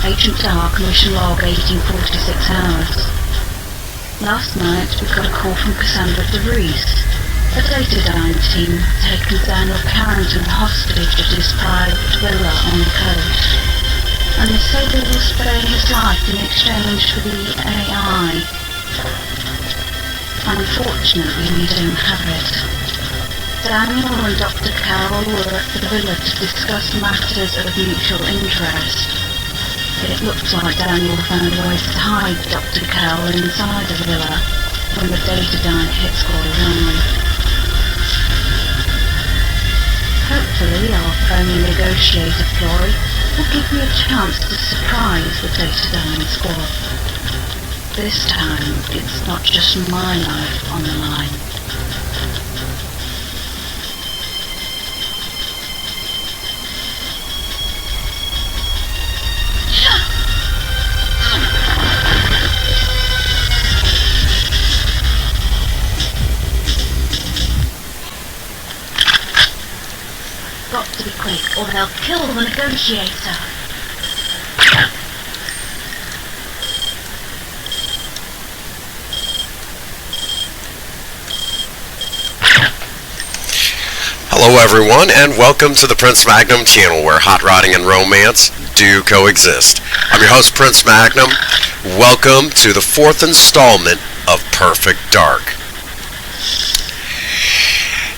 Agent Dark, mission log 1846 hours. Last night we got a call from Cassandra DeVries. A Datadyne team had taken Daniel Carrington hostage at his private villa on the coast, and they say they will spare his life in exchange for the AI. Unfortunately, we don't have it. Daniel and Dr. Carroll were at the villa to discuss matters of mutual interest. It looks like Daniel found ways to hide Dr. Carroll inside the villa when the Datadyne hit squad arrived. Hopefully our phony negotiator ploy will give me a chance to surprise the Datadyne squad. This time, it's not just my life on the line. Got to be quick, or they'll kill the negotiator. Hello everyone, and welcome to the Prince Magnum channel, where hot rodding and romance do coexist. I'm your host, Prince Magnum. Welcome to the fourth installment of Perfect Dark.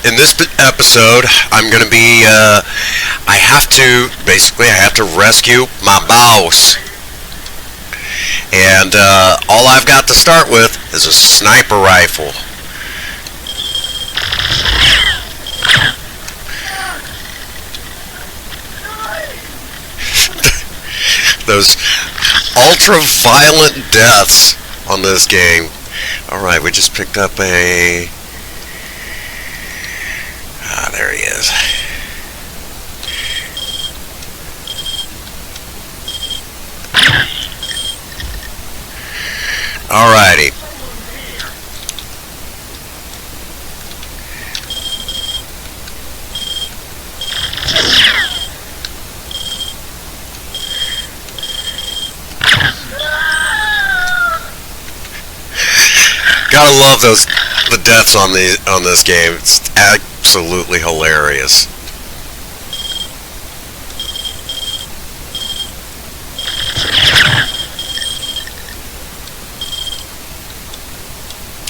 In this episode, I'm going to be, I have to rescue my boss. And all I've got to start with is a sniper rifle. Those ultra-violent deaths on this game. Alright, we just picked up a... there he is. Alrighty. Gotta love the deaths on this game. It's absolutely hilarious.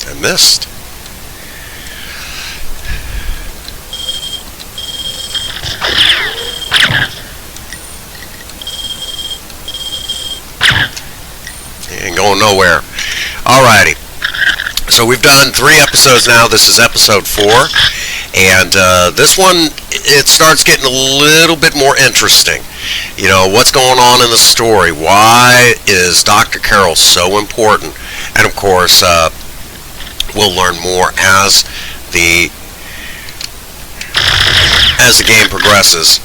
I missed. Ain't going nowhere. Alrighty. So we've done 3 episodes now. This is episode 4. And this one, it starts getting a little bit more interesting. You know, what's going on in the story? Why is Dr. Carroll so important? And of course, we'll learn more as the game progresses.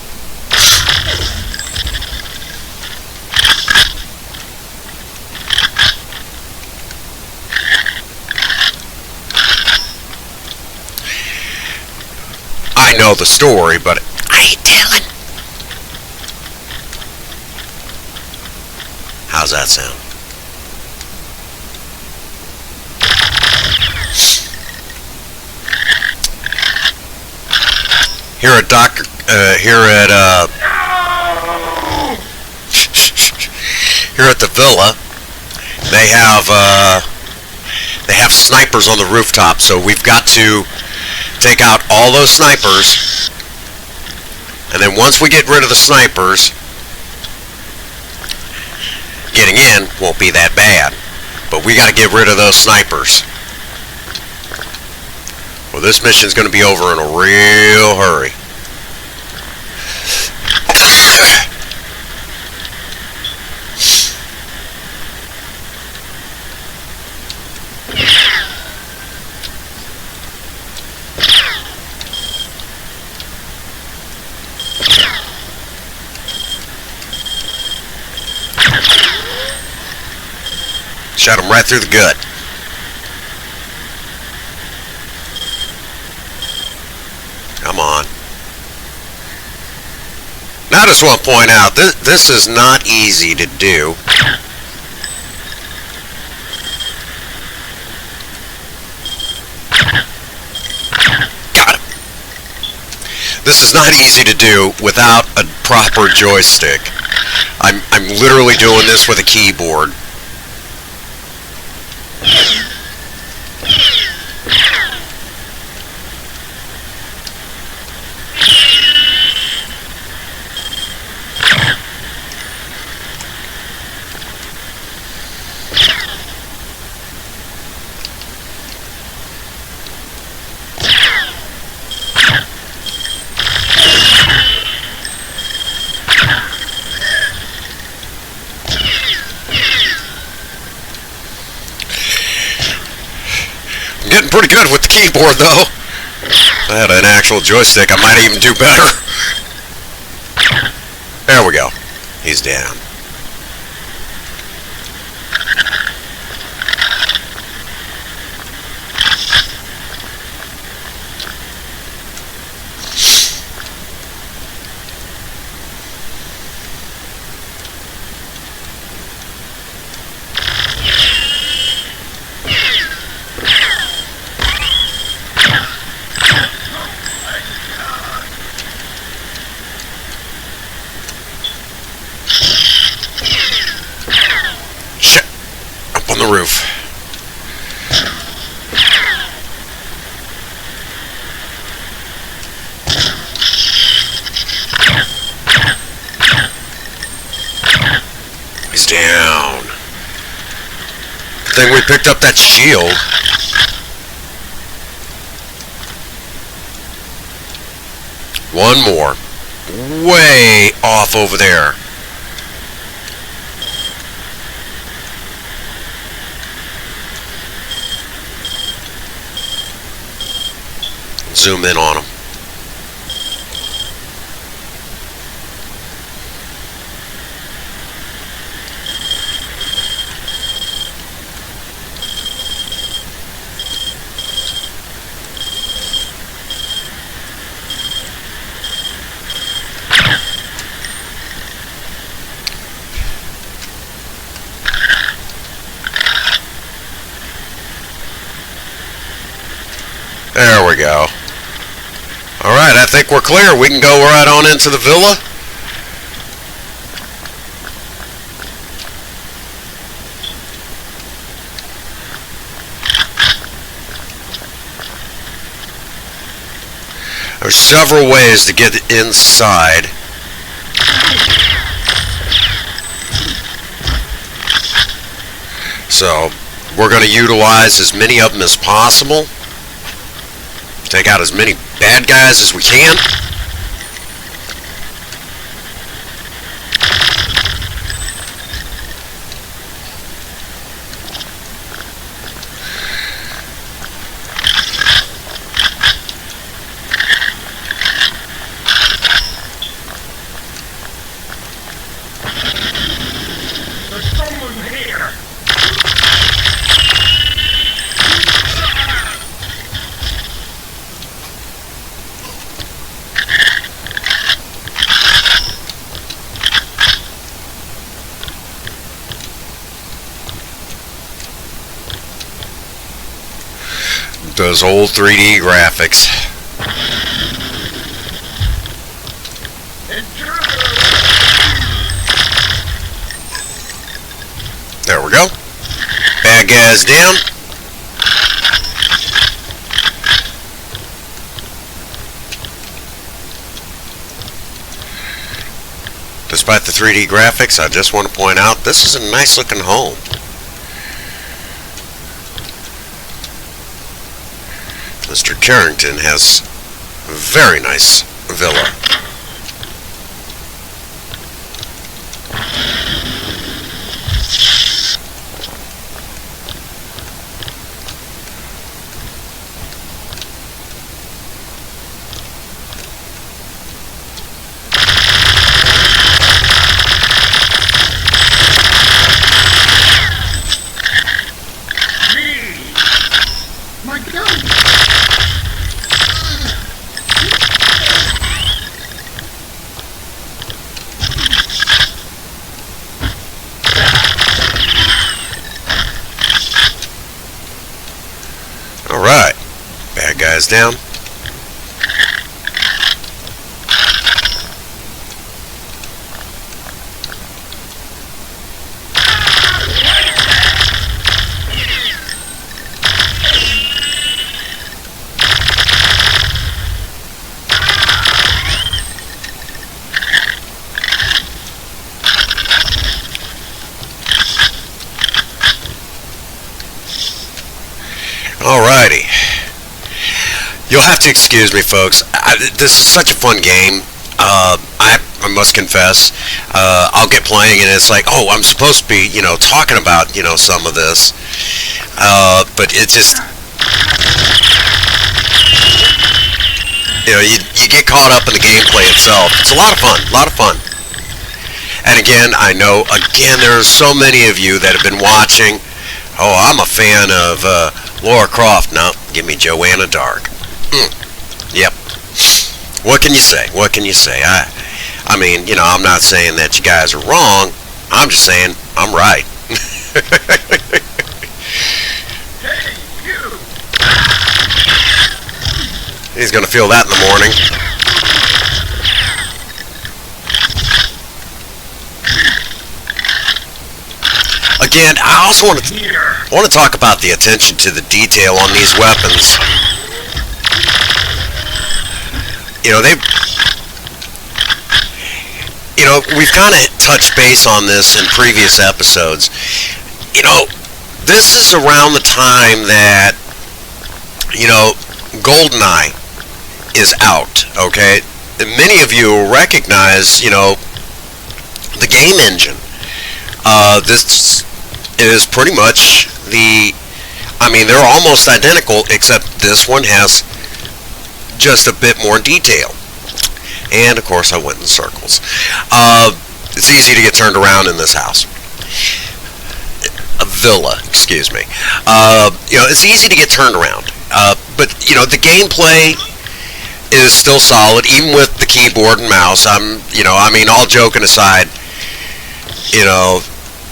I know the story, but I ain't telling. How's that sound? Here at the villa, they have snipers on the rooftop, so we've got to take out all those snipers, and then once we get rid of the snipers, getting in won't be that bad, but we got to get rid of those snipers. Well, this mission's going to be over in a real hurry. Shot him right through the gut. Come on. Not just want to point out, this is not easy to do. Got it. This is not easy to do without a proper joystick. I'm literally doing this with a keyboard. Getting pretty good with the keyboard, though. If I had an actual joystick, I might even do better. There we go. He's down. On the roof. He's down. Good thing we picked up that shield. One more. Way off over there. Zoom in on him. There we go. Alright, I think we're clear. We can go right on into the villa. There's several ways to get inside. So, we're going to utilize as many of them as possible. Take out as many bad guys as we can. There's someone here. Those old 3D graphics. There we go. Bad guys down. Despite the 3D graphics, I just want to point out this is a nice looking home. Mr. Carrington has a very nice villa. guys down. Alrighty. You'll have to excuse me, folks. This is such a fun game. I must confess. I'll get playing and it's like, oh, I'm supposed to be, talking about, some of this. But it just, you get caught up in the gameplay itself. It's a lot of fun. And again, I know, there's so many of you that have been watching. Oh, I'm a fan of Lara Croft. No, give me Joanna Dark. Yep. What can you say? I mean, I'm not saying that you guys are wrong. I'm just saying I'm right. Hey, you! He's going to feel that in the morning. Again, I also want to talk about the attention to the detail on these weapons. We've kind of touched base on this in previous episodes. This is around the time that, GoldenEye is out, okay? And many of you will recognize, the game engine. This is pretty much they're almost identical, except this one has just a bit more detail. And of course I went in circles. It's easy to get turned around in this house. A villa, excuse me. It's easy to get turned around. But the gameplay is still solid, even with the keyboard and mouse. All joking aside,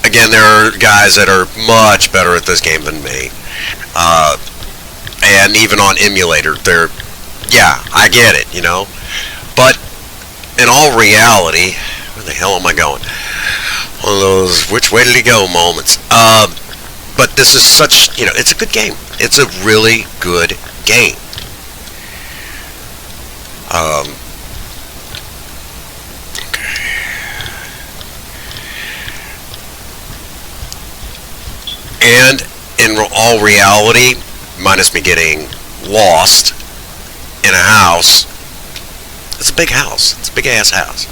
again, there are guys that are much better at this game than me. And even on emulator, I get it, But in all reality, where the hell am I going? One of those which way did he go moments. But this is such, it's a good game. It's a really good game. And in all reality, minus me getting lost in a house, it's a big house. It's a big ass house.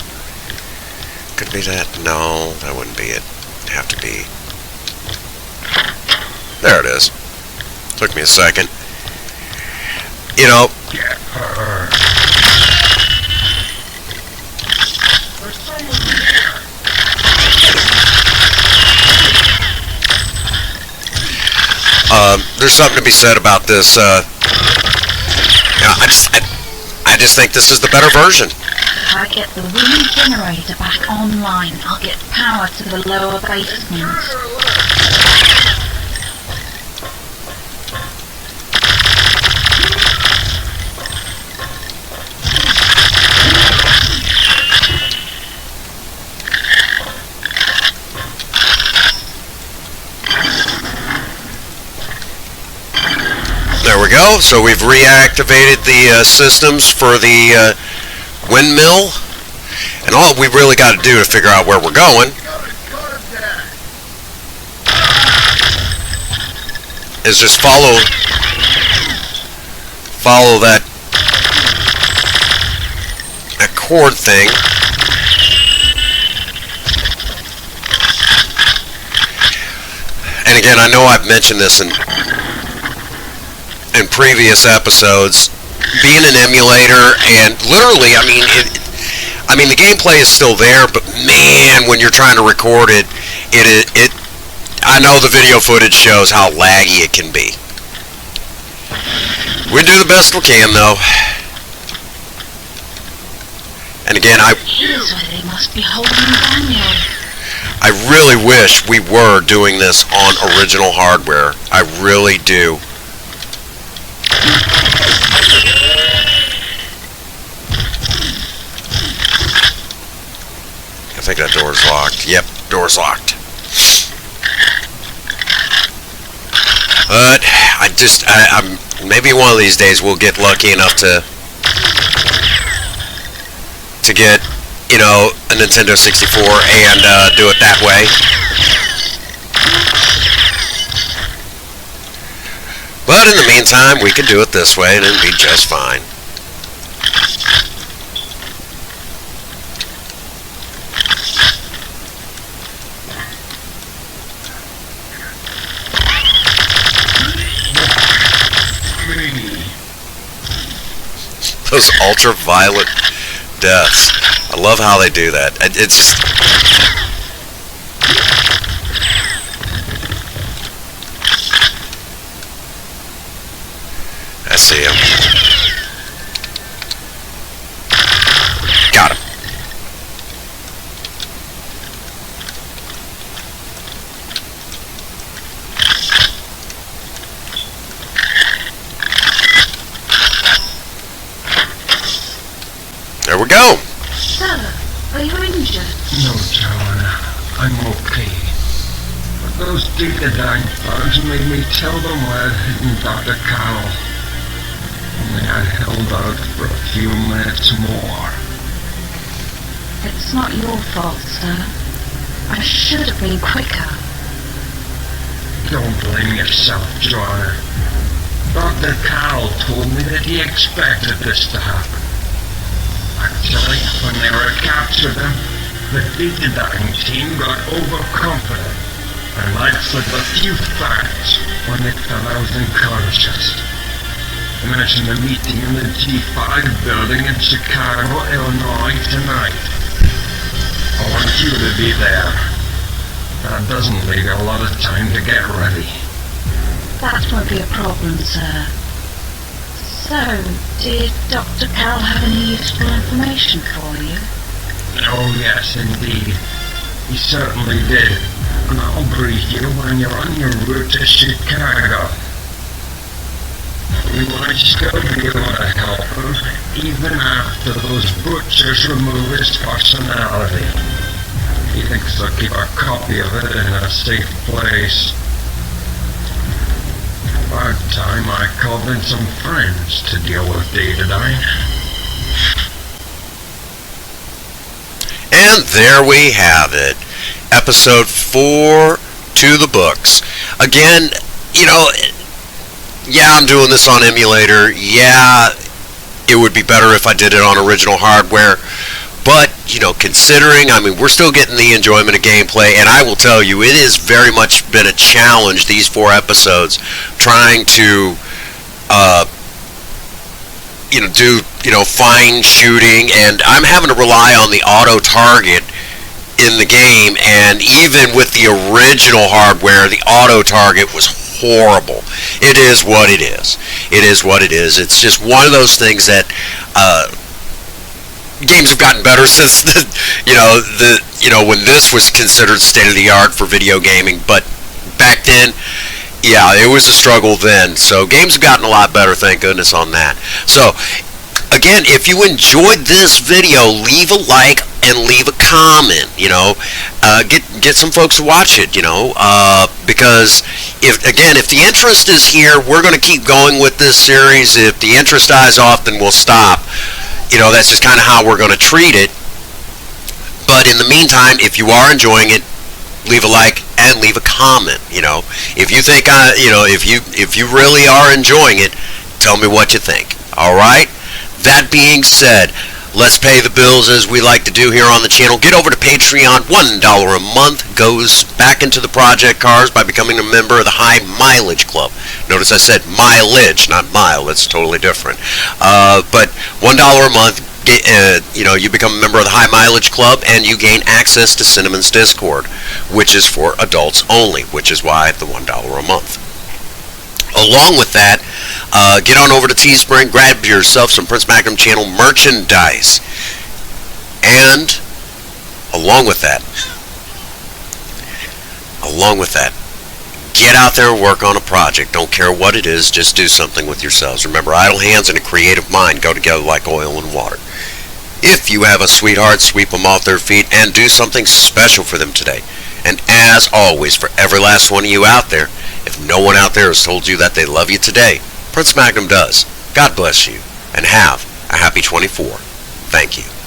Could be that? No, that wouldn't be it. It'd have to be. There it is. Took me a second. Get her. There's someone here. There's something to be said about this. I just think this is the better version. If I get the wind generator back online, I'll get power to the lower basement. There we go. So we've reactivated the systems for the windmill. And all we really got to do to figure out where we're going is just follow that cord thing. And again, I know I've mentioned this in previous episodes, being an emulator, and literally, the gameplay is still there, but man, when you're trying to record it, I know the video footage shows how laggy it can be. We do the best we can, though. And again, Here's where they must be holding Daniel. I really wish we were doing this on original hardware. I really do. think that door's locked. Yep, door's locked. But I'm maybe one of these days we'll get lucky enough to get, you know, a Nintendo 64 and do it that way. But in the meantime, we can do it this way and it'll be just fine. Those ultraviolet deaths. I love how they do that. It's just... I see him. Got him. There we go. Sir, are you injured? No, Joanna. I'm okay. But those Decadyne thugs made me tell them where I'd hidden Dr. Carl. Only I held out for a few minutes more. It's not your fault, sir. I should have been quicker. Don't blame yourself, Joanna. Dr. Carl told me that he expected this to happen. Actually, when they were captured them, the Decadyne team got overconfident and lied for a few facts when they found I was unconscious. They mentioned a meeting in the G5 building in Chicago, Illinois tonight. I want you to be there. That doesn't leave you a lot of time to get ready. That won't be a problem, sir. So, did Dr. Carl have any useful information for you? Oh yes, indeed. He certainly did. And I'll brief you when you're on your route to Chicago. We might still be able to help him, even after those butchers remove his personality. He thinks they'll keep a copy of it in a safe place. About time I called in some friends to deal with Decadyne. And there we have it. Episode 4 to the books. Again, you know, yeah, I'm doing this on emulator. Yeah, it would be better if I did it on original hardware. But, you know, considering, I mean, we're still getting the enjoyment of gameplay, and I will tell you, it has very much been a challenge, these 4 episodes, trying to, you know, do, you know, fine shooting, and I'm having to rely on the auto-target in the game, and even with the original hardware, the auto-target was horrible. It is what it is. It is what it is. It's just one of those things that, games have gotten better since when this was considered state of the art for video gaming, but back then, yeah, it was a struggle then. So games have gotten a lot better, thank goodness, on that. So again, if you enjoyed this video, leave a like and leave a comment. You know, get some folks to watch it. You know, because if the interest is here, we're going to keep going with this series. If the interest dies off, then we'll stop. You know, that's just kind of how we're going to treat it. But in the meantime, if you are enjoying it, leave a like and leave a comment. You know, if you think if you really are enjoying it, tell me what you think. All right. That being said, let's pay the bills as we like to do here on the channel. Get over to Patreon. $1 a month goes back into the Project Cars by becoming a member of the High Mileage Club. Notice I said mileage, not mile. That's totally different. But $1 a month, you become a member of the High Mileage Club, and you gain access to Cinnamon's Discord, which is for adults only, which is why the $1 a month. Along with that, get on over to Teespring, grab yourself some Prince Magnum Channel merchandise. And along with that, get out there and work on a project. Don't care what it is, just do something with yourselves. Remember, idle hands and a creative mind go together like oil and water. If you have a sweetheart, sweep them off their feet and do something special for them today. And as always, for every last one of you out there, if no one out there has told you that they love you today, Prince Magnum does. God bless you, and have a happy 24. Thank you.